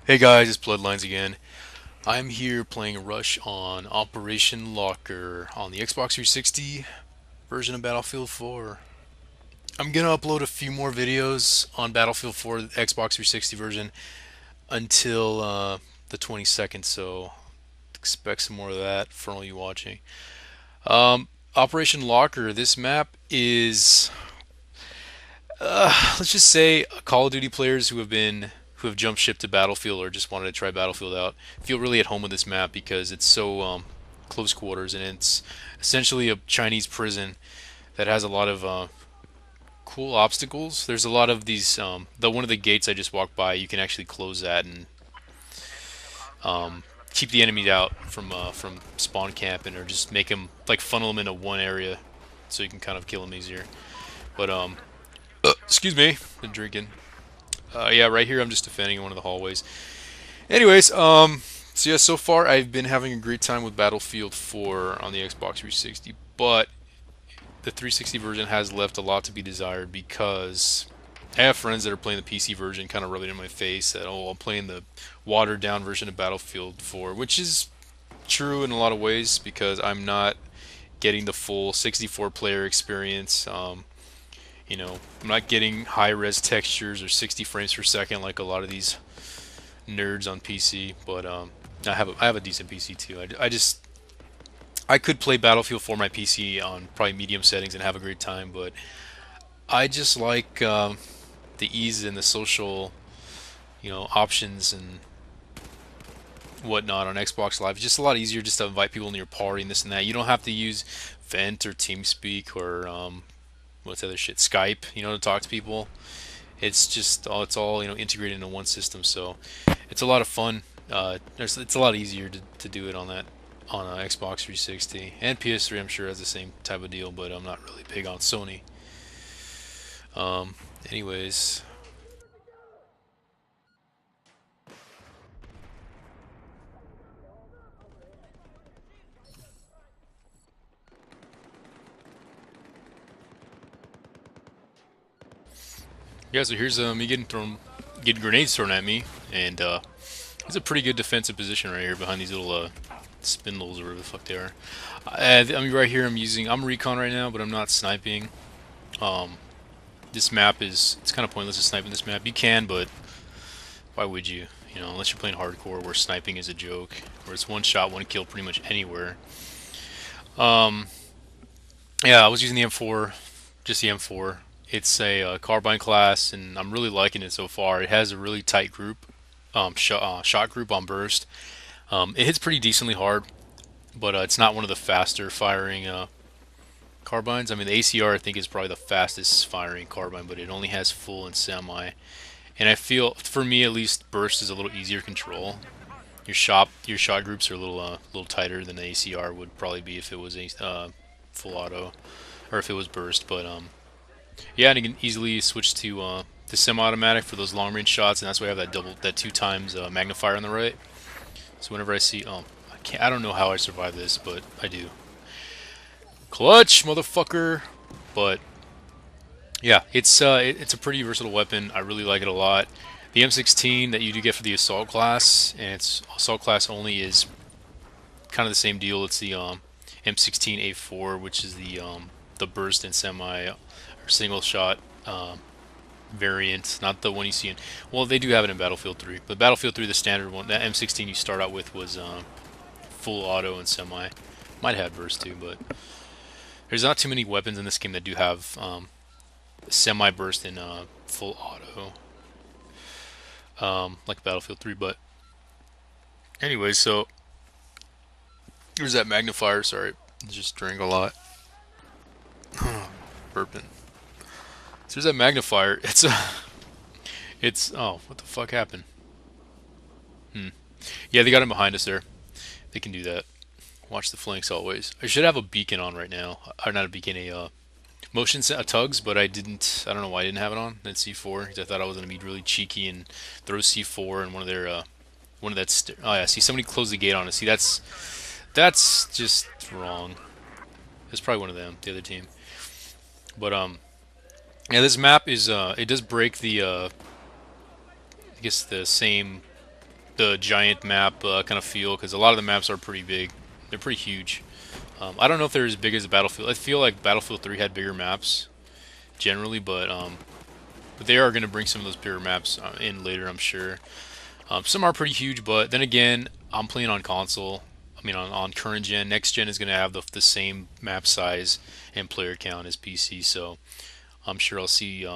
Hey guys, it's Bloodlines again. I'm here playing Rush on Operation Locker on the Xbox 360 version of Battlefield 4. I'm gonna upload a few more videos on Battlefield 4 Xbox 360 version until the 22nd, so expect some more of that for all you watching. Operation Locker, this map is, let's just say, Call of Duty players who have jumped ship to Battlefield or just wanted to try Battlefield out feel really at home with this map because it's so close quarters and it's essentially a Chinese prison that has a lot of cool obstacles. There's a lot of these. The one of the gates I just walked by, you can actually close that and keep the enemies out from spawn camping or just make them like funnel them into one area so you can kind of kill them easier. But excuse me, been drinking. Yeah, right here I'm just defending one of the hallways. Anyways, so yeah, so far I've been having a great time with Battlefield 4 on the Xbox 360, but the 360 version has left a lot to be desired because I have friends that are playing the PC version, kind of rubbing it in my face that I'm playing the watered down version of Battlefield 4, which is true in a lot of ways because I'm not getting the full 64 player experience. I'm not getting high res textures or 60 frames per second like a lot of these nerds on PC, but I have a decent PC too. I could play Battlefield for my PC on probably medium settings and have a great time, but I just like the ease and the social, options and whatnot on Xbox Live. It's just a lot easier just to invite people into your party and this and that. You don't have to use Vent or TeamSpeak or what's the other shit, Skype, to talk to people. It's all integrated into one system, so it's a lot of fun. It's a lot easier to do it on that on Xbox 360 and PS3. I'm sure has the same type of deal, but I'm not really big on Sony. Um, anyways, yeah. So here's me getting grenades thrown at me, and it's a pretty good defensive position right here behind these little spindles or whatever the fuck they are. Right here. I'm recon right now, but I'm not sniping. Um, this map it's kind of pointless to snipe in this map. You can, but why would you? Unless you're playing hardcore where sniping is a joke, where it's one shot, one kill pretty much anywhere. Um, yeah, I was using the M4, just the M4. It's a carbine class, and I'm really liking it so far. It has a really tight group, shot group on burst. It hits pretty decently hard, but it's not one of the faster firing carbines. I mean, the ACR I think is probably the fastest firing carbine, but it only has full and semi. And I feel, for me at least, burst is a little easier control. Your shot groups are a little tighter than the ACR would probably be if it was a full auto or if it was burst. But yeah, and you can easily switch to semi-automatic for those long-range shots, and that's why I have that two times magnifier on the right. So whenever I see, I don't know how I survive this, but I do. Clutch, motherfucker! But yeah, it's a pretty versatile weapon. I really like it a lot. The M16 that you do get for the assault class, and it's assault class only, is kind of the same deal. It's the M16A4, which is the burst and semi or single shot variant, not the one you see in. Well, they do have it in Battlefield 3, but Battlefield 3, the standard one, that M16 you start out with was full auto and semi. Might have burst too, but there's not too many weapons in this game that do have semi burst and full auto, like Battlefield 3. But anyway, so there's that magnifier. Sorry, just drank a lot. Burping. So there's that magnifier. It's oh, what the fuck happened? Hmm. Yeah, they got him behind us there. They can do that. Watch the flanks always. I should have a beacon on right now. Or not a beacon, a tugs, but I didn't. I don't know why I didn't have it on. Then C4 because I thought I was gonna be really cheeky and throw C4 and one of that. Oh yeah, see somebody closed the gate on us. See that's just wrong. It's probably one of them, the other team. But yeah, this map is it does break the I guess the same the giant map kind of feel, because a lot of the maps are pretty big. They're pretty huge. I don't know if they're as big as Battlefield. I feel like Battlefield 3 had bigger maps generally, but they are going to bring some of those bigger maps in later, I'm sure. Some are pretty huge, but then again, I'm playing on console. I mean, on current gen. Next gen is going to have the same map size and player count as PC, so I'm sure I'll see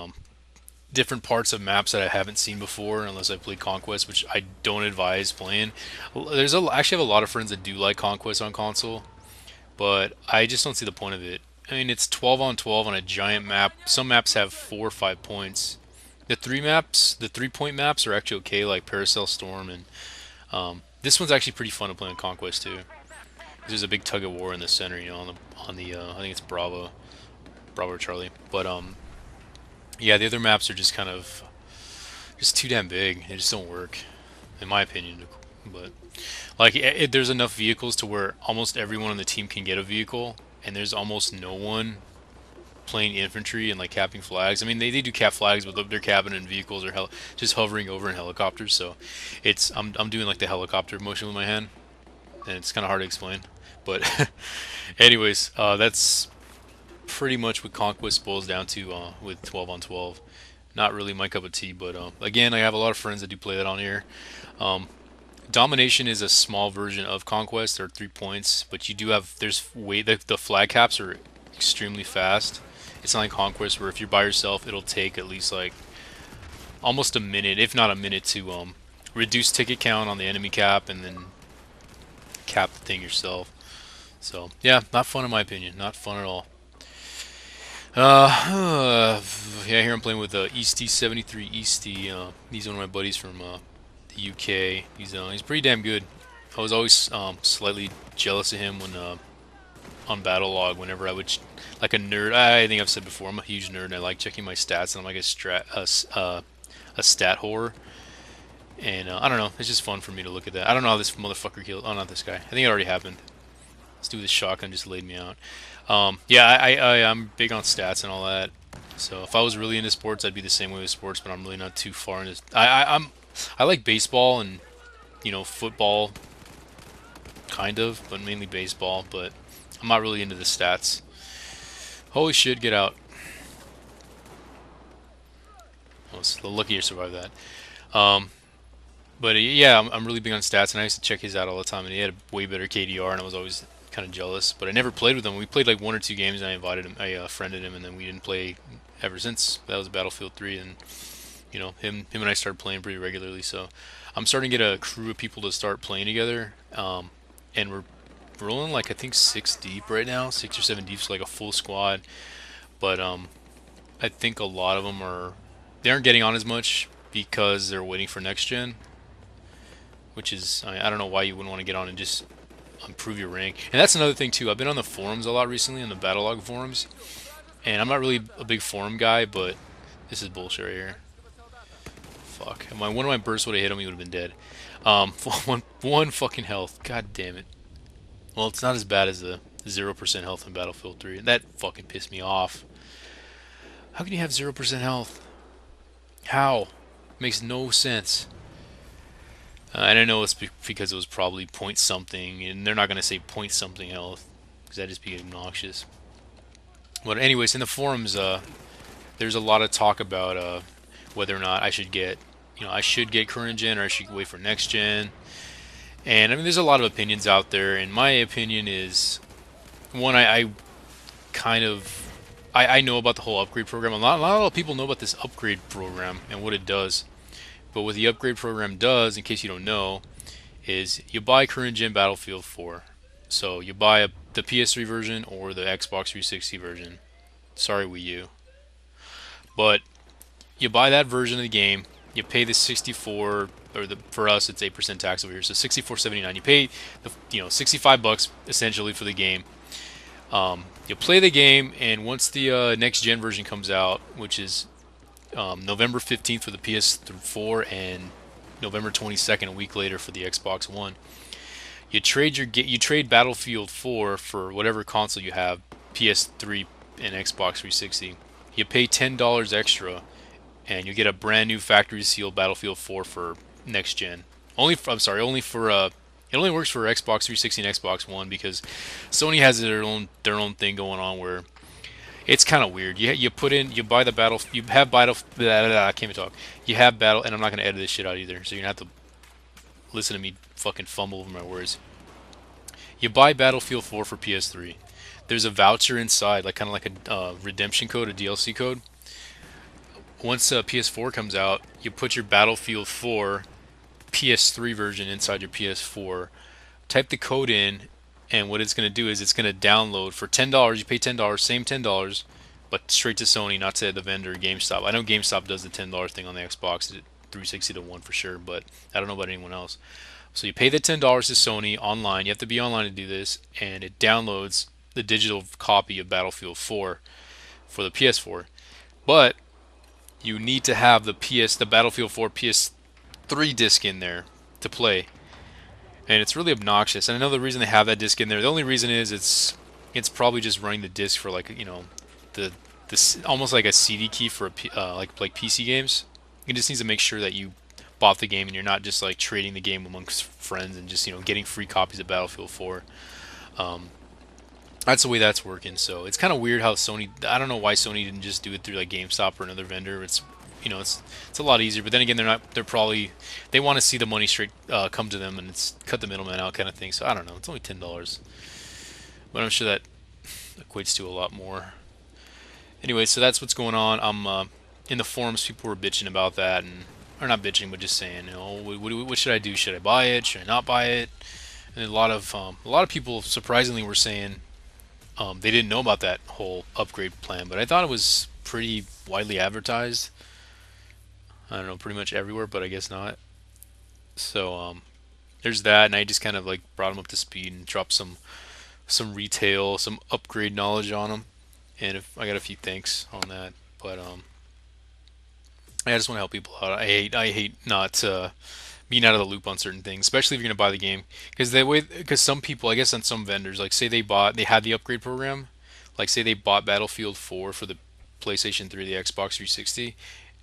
different parts of maps that I haven't seen before, unless I played Conquest, which I don't advise playing. Actually have a lot of friends that do like Conquest on console, but I just don't see the point of it. I mean, it's 12 on 12 on a giant map. Some maps have 4 or 5 points. The 3 point maps are actually okay, like Paracel Storm, and this one's actually pretty fun to play on Conquest too. There's a big tug of war in the center, you know, on the I think it's Bravo or Charlie. But yeah, the other maps are just kind of just too damn big. They just don't work, in my opinion. But like, there's enough vehicles to where almost everyone on the team can get a vehicle, and there's almost no one playing infantry and like capping flags. I mean, they do cap flags, but they're capping in vehicles or just hovering over in helicopters. So I'm doing like the helicopter motion with my hand, and it's kind of hard to explain. But anyways, that's pretty much what Conquest boils down to with 12 on 12. Not really my cup of tea, but again, I have a lot of friends that do play that on here. Um, Domination is a small version of Conquest. There are 3 points, but you do have the flag caps are extremely fast. It's not like Conquest where if you're by yourself, it'll take at least like almost a minute, if not a minute, to reduce ticket count on the enemy cap and then cap the thing yourself. So yeah, not fun in my opinion. Not fun at all. Yeah, here I'm playing with Easty 73 Easty. He's one of my buddies from the UK. He's pretty damn good. I was always slightly jealous of him when on Battlelog whenever I would like a nerd. I think I've said before I'm a huge nerd and I like checking my stats and I'm like a stat whore. And I don't know, it's just fun for me to look at that. I don't know how this motherfucker killed. Oh, not this guy. I think it already happened. Let's do this shotgun. Just laid me out. Yeah, I'm big on stats and all that. So if I was really into sports, I'd be the same way with sports. But I'm really not too far into. I like baseball and football, kind of, but mainly baseball. But I'm not really into the stats. Holy shit! Get out. I was lucky to survive that. Um, but yeah, I'm really big on stats, and I used to check his out all the time. And he had a way better KDR, and I was always kind of jealous. But I never played with him. We played like 1 or 2 games, and I invited him. I friended him, and then we didn't play ever since. That was Battlefield 3, and him and I started playing pretty regularly. So I'm starting to get a crew of people to start playing together, and we're rolling like I think 6 deep right now, 6 or 7 deep, so like a full squad. But I think a lot of them they aren't getting on as much because they're waiting for next gen, which is I don't know why you wouldn't want to get on and just improve your rank. And that's another thing too. I've been on the forums a lot recently, on the Battlelog forums, and I'm not really a big forum guy, but this is bullshit right here. Fuck. One of my bursts would have hit him, he would have been dead. One fucking health. God damn it. Well, it's not as bad as the 0% health in Battlefield 3. That fucking pissed me off. How can you have 0% health? How? Makes no sense. And I know it's because it was probably point something, and they're not going to say point something health, because that'd just be obnoxious. But anyways, in the forums, there's a lot of talk about whether or not I should get, current gen or I should wait for next gen. And I mean, there's a lot of opinions out there, and my opinion is, one, I kind of, I know about the whole upgrade program. A lot of people know about this upgrade program and what it does. But what the upgrade program does, in case you don't know, is you buy current gen Battlefield 4. So you buy the PS3 version or the Xbox 360 version. Sorry, Wii U. But you buy that version of the game. You pay the 64, for us it's 8% tax over here, so 64.79. You pay the 65 bucks essentially for the game. You play the game, and once the next gen version comes out, which is November 15th for the PS4 and November 22nd, a week later, for the Xbox One, you trade Battlefield 4 for whatever console you have, PS3 and Xbox 360. You pay $10 extra, and you get a brand new factory sealed Battlefield 4 for next gen. I'm sorry, only for it only works for Xbox 360 and Xbox One because Sony has their own thing going on where it's kind of weird. You put in you buy the battle you have battle blah, blah, blah, I can't even talk. You have battle and I'm not gonna edit this shit out either, so you're gonna have to listen to me fucking fumble over my words. You buy Battlefield 4 for PS3. There's a voucher inside, like kind of like a redemption code, a DLC code. Once PS4 comes out, you put your Battlefield 4 PS3 version inside your PS4. Type the code in, and what it's going to do is it's going to download for $10. You pay $10, same $10, but straight to Sony, not to the vendor, GameStop. I know GameStop does the $10 thing on the Xbox 360 to one for sure, but I don't know about anyone else. So you pay the $10 to Sony online. You have to be online to do this, and it downloads the digital copy of Battlefield 4 for the PS4. But you need to have the Battlefield 4 PS3 disc in there to play, and it's really obnoxious. And I know the reason they have that disc in there. The only reason is it's probably just running the disc for like the this almost like a CD key for like PC games. It just needs to make sure that you bought the game and you're not just like trading the game amongst friends and just getting free copies of Battlefield 4. Um, that's the way that's working. So it's kind of weird how Sony. I don't know why Sony didn't just do it through like GameStop or another vendor. It's a lot easier. But then again, they're not. They're probably they want to see the money straight come to them and it's cut the middleman out kind of thing. So I don't know. It's only $10, but I'm sure that equates to a lot more. Anyway, so that's what's going on. I'm in the forums. People were bitching about that and. Or not bitching, but just saying, what should I do? Should I buy it? Should I not buy it? And a lot of people surprisingly were saying they didn't know about that whole upgrade plan, but I thought it was pretty widely advertised. I don't know, pretty much everywhere, but I guess not. So there's that, and I just kind of like brought him up to speed and dropped some retail, some upgrade knowledge on him, and if I got a few thanks on that, but I just want to help people out. I hate not being out of the loop on certain things, especially if you're gonna buy the game, because some people, I guess, on some vendors, like say they had the upgrade program, like say they bought Battlefield 4 for the PlayStation 3, the Xbox 360,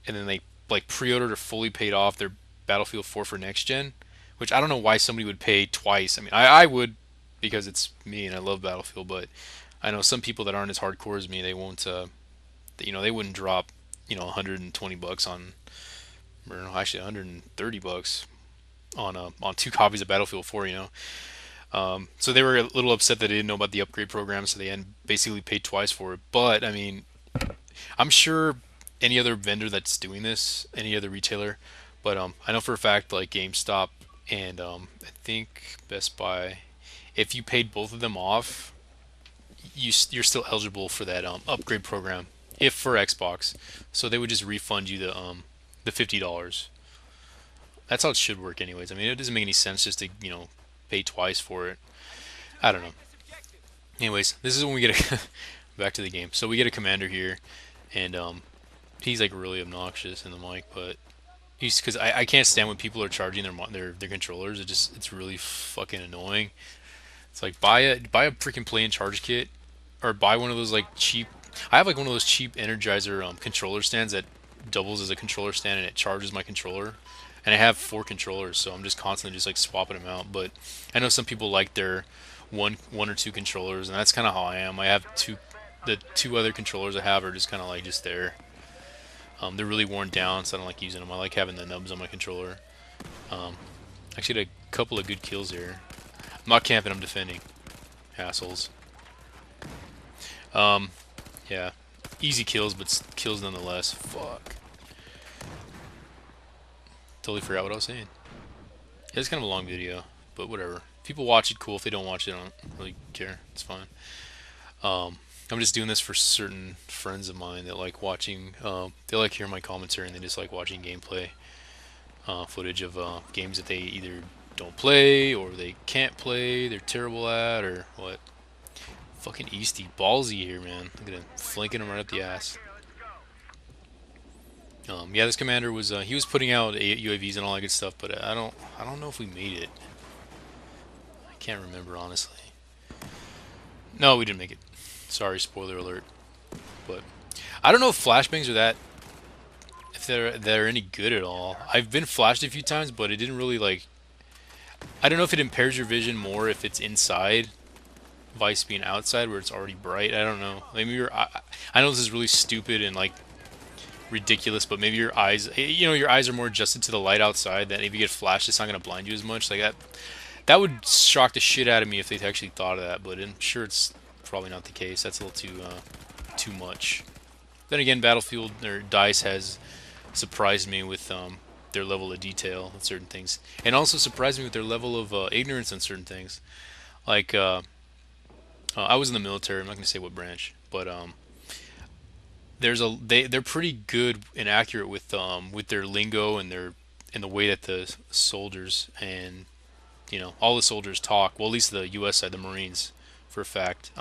and then they like pre-ordered or fully paid off their Battlefield 4 for next gen, which I don't know why somebody would pay twice. I mean, I would because it's me and I love Battlefield, but I know some people that aren't as hardcore as me, they won't, they wouldn't drop, $120 on, or no, actually $130 on two copies of Battlefield 4. So they were a little upset that they didn't know about the upgrade program, so they had basically paid twice for it. But I mean, I'm sure any other vendor that's doing this, any other retailer, but I know for a fact like GameStop and I think Best Buy, if you paid both of them off, you're still eligible for that upgrade program if for Xbox. So they would just refund you the $50. That's how it should work, anyways. I mean, it doesn't make any sense just to pay twice for it. I don't know. Anyways, this is when we get a back to the game. So we get a commander here, and he's like really obnoxious in the mic, but he's because I can't stand when people are charging their controllers. It's really fucking annoying. It's like buy a freaking play and charge kit, or buy one of those like cheap. I have like one of those cheap Energizer controller stands that doubles as a controller stand and it charges my controller. And I have four controllers, so I'm just constantly just like swapping them out. But I know some people like their one or two controllers, and that's kind of how I am. I have the two other controllers I have are just kind of like just there. They're really worn down, so I don't like using them. I like having the nubs on my controller. Um, Actually, had a couple of good kills here. I'm not camping, I'm defending. Assholes. Um, yeah. Easy kills, but kills nonetheless. Fuck. Totally forgot what I was saying. Yeah, it's kind of a long video, but whatever. If people watch it, cool. If they don't watch it, I don't really care. It's fine. I'm just doing this for certain friends of mine that like watching. They like hearing my commentary and they just like watching gameplay footage of games that they either don't play or they can't play. They're terrible at or what. Fucking Easty, ballsy here, man. Look at him flanking him right up the ass. Yeah, this commander was he was putting out UAVs and all that good stuff, but I don't know if we made it. I can't remember honestly. No, we didn't make it. Sorry, spoiler alert. But I don't know if flashbangs are if they're any good at all. I've been flashed a few times, but it didn't really like I don't know if it impairs your vision more if it's inside, Vice being outside where it's already bright. I don't know. Maybe I know this is really stupid and like ridiculous, but maybe your eyes, your eyes are more adjusted to the light outside. That if you get flashed, it's not gonna blind you as much. Like that, that would shock the shit out of me if they actually thought of that. But I'm sure it's probably not the case. That's a little too much. Then again, Battlefield or Dice has surprised me with their level of detail on certain things, and also surprised me with their level of ignorance on certain things. Like I was in the military. I'm not going to say what branch, but they're pretty good and accurate with their lingo and their and the way that the soldiers and all the soldiers talk. Well, at least the U.S. side, the Marines, for a fact.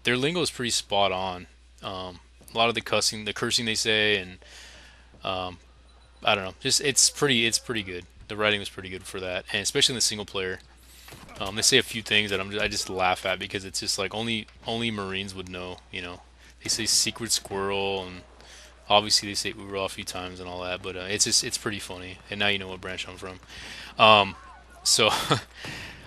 Their lingo is pretty spot on. A lot of the cursing they say, and I don't know, just it's pretty good. The writing was pretty good for that, and especially in the single player. They say a few things that I just laugh at because it's just like only Marines would know. They say secret squirrel, and obviously they say oorah a few times and all that. But it's pretty funny, and now you know what branch I'm from. So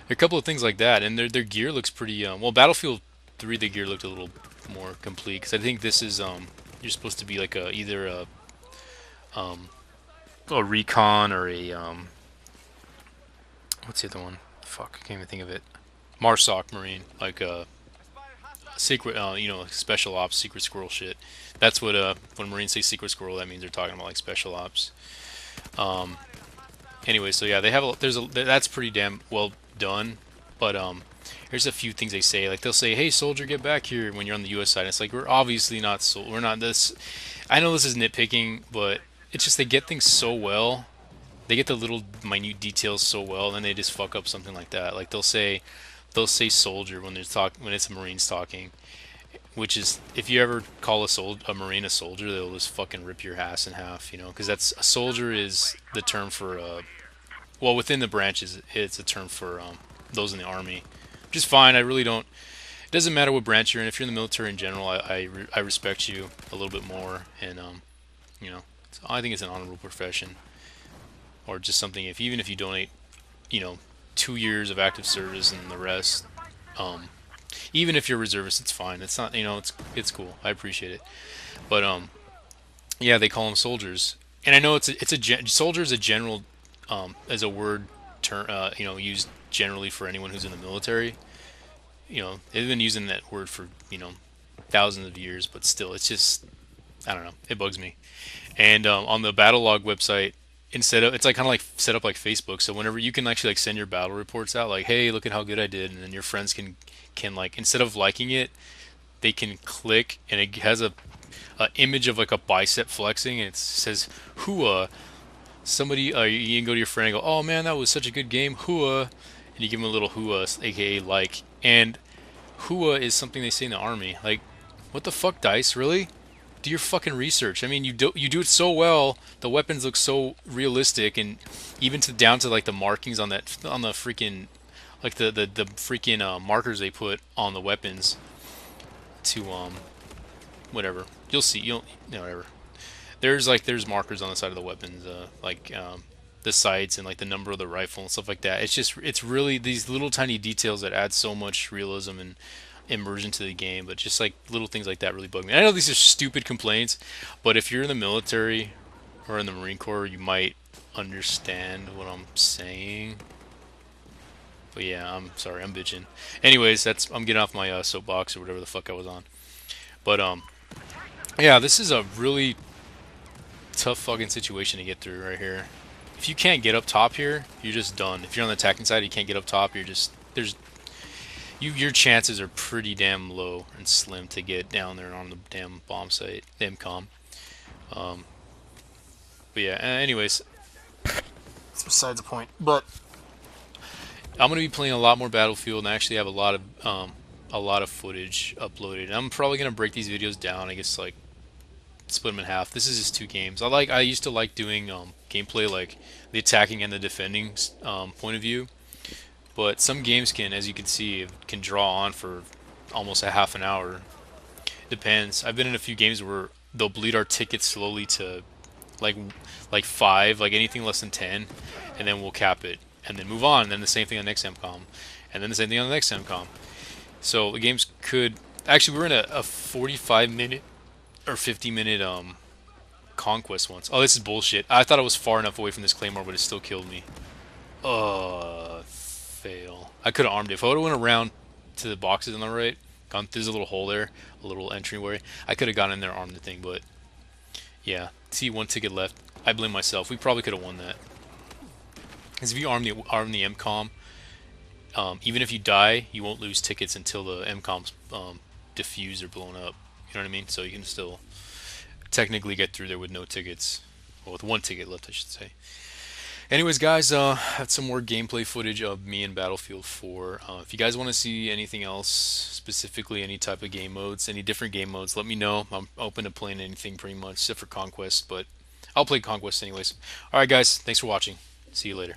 a couple of things like that, and their gear looks pretty. Well, Battlefield 3, the gear looked a little more complete because I think this is you're supposed to be like either um, a recon or a what's the other one? Fuck, I can't even think of it. Marsoc Marine, like secret, like special ops, secret squirrel shit. That's what when Marines say secret squirrel, that means they're talking about like special ops. Um, anyway, so yeah, they have that's pretty damn well done. But here's a few things they say. Like they'll say, "Hey, soldier, get back here." When you're on the U.S. side, it's like we're obviously not. We're not this. I know this is nitpicking, but it's just they get things so well. They get the little minute details so well, and then they just fuck up something like that. Like they'll say soldier when when it's a Marines talking, which is if you ever call a Marine a soldier, they'll just fucking rip your ass in half, because that's a soldier is the term for well, within the branches it's a term for those in the army, which is fine. I really don't. It doesn't matter what branch you're in. If you're in the military in general, I respect you a little bit more, and you know, I think it's an honorable profession, or just something. If even if you donate, you know, 2 years of active service and the rest, um, even if you're a reservist, it's fine. It's not, it's cool. I appreciate it, but yeah, they call them soldiers, and I know soldier is a general, as a word term, used generally for anyone who's in the military. They've been using that word for thousands of years, but still, it's just I don't know. It bugs me. And on the battle log website, instead of it's like kind of like set up like Facebook, so whenever you can actually like send your battle reports out, like, hey, look at how good I did, and then your friends can like instead of liking it, they can click, and it has a image of like a bicep flexing, and it says "Hua." Somebody, you can go to your friend and go, "Oh man, that was such a good game, Hua," and you give them a little Hua, aka like, and Hua is something they say in the army. Like, what the fuck, Dice? Really? Do your fucking research. I mean, you do it so well. The weapons look so realistic, and even to down to like the markings on the freaking like the freaking markers they put on the weapons to whatever. You'll see. Whatever. There's markers on the side of the weapons, like the sights and like the number of the rifle and stuff like that. It's really these little tiny details that add so much realism and immersion to the game. But just like little things like that really bug me. I know these are stupid complaints, but if you're in the military or in the Marine Corps, you might understand what I'm saying. But yeah, I'm sorry, I'm bitching. Anyways, I'm getting off my soapbox or whatever the fuck I was on. But yeah, this is a really tough fucking situation to get through right here. If you can't get up top here, you're just done. If you're on the attacking side, you can't get up top. Your chances are pretty damn low and slim to get down there on the damn bomb site, the MCOM. Um, but yeah, anyways, it's besides the point. But I'm gonna be playing a lot more Battlefield, and I actually have a lot of footage uploaded. And I'm probably gonna break these videos down. I guess like split them in half. This is just 2 games. I used to like doing gameplay like the attacking and the defending point of view. But some games can, as you can see, can draw on for almost a half an hour. Depends. I've been in a few games where they'll bleed our tickets slowly to like like 5, like anything less than 10, and then we'll cap it and then move on. And then the same thing on the next MCOM, and then the same thing on the next MCOM. So the games could actually, we're in a 45 minute or 50 minute conquest once. Oh, this is bullshit. I thought I was far enough away from this claymore, but it still killed me. Fail. I could have armed it. If I would have went around to the boxes on the right, gone, there's a little hole there, a little entryway. I could have gone in there, armed the thing, but yeah. See, one ticket left. I blame myself. We probably could have won that. Because if you arm the MCOM, even if you die, you won't lose tickets until the MCOM's diffused or blown up. You know what I mean? So you can still technically get through there with no tickets. Well, with one ticket left, I should say. Anyways, guys, had some more gameplay footage of me in Battlefield 4. If you guys want to see anything else, specifically any type of game modes, any different game modes, let me know. I'm open to playing anything pretty much, except for Conquest, but I'll play Conquest anyways. Alright, guys, thanks for watching. See you later.